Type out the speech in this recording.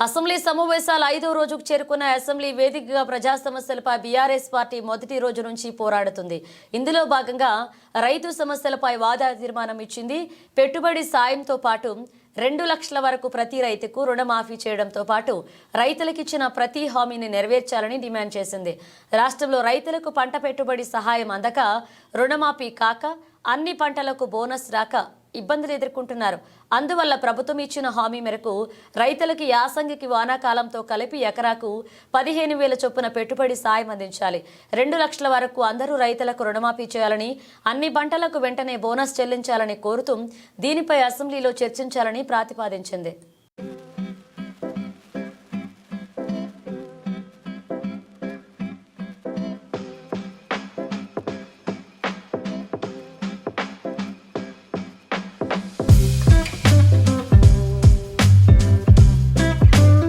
Assembly సమావేశాల 5వ రోజుకు చేరుకున్న అసెంబ్లీ వేదికగా ప్రజా సమస్యలపై బీఆర్ఎస్ పార్టీ మొదటి రోజు నుంచి పోరాడుతుంది. ఇందులో భాగంగా రైతు సమస్యలపై వాదా తీర్మానం ఇచ్చింది. పెట్టుబడి సాయంతో పాటు 2 లక్షల వరకు ప్రతి రైతుకు రుణమాఫీ చేయడంతో పాటు రైతులకిచ్చిన ప్రతి హామీని నెరవేర్చాలని డిమాండ్ చేసింది. రాష్ట్రంలో రైతులకు పంట పెట్టుబడి సహాయం అందక, రుణమాఫీ కాక, అన్ని పంటలకు బోనస్ రాక ఇబ్బందులు ఎదుర్కొంటున్నారు. అందువల్ల ప్రభుత్వం ఇచ్చిన హామీ మేరకు రైతులకి యాసంగికి వానాకాలంతో కలిపి ఎకరాకు 15,000 చొప్పున పెట్టుబడి సాయం అందించాలి. 2 లక్షల వరకు అందరూ రైతులకు రుణమాఫీ చేయాలని, అన్ని పంటలకు వెంటనే బోనస్ చెల్లించాలని కోరుతూ దీనిపై అసెంబ్లీలో చర్చించాలని ప్రతిపాదించింది.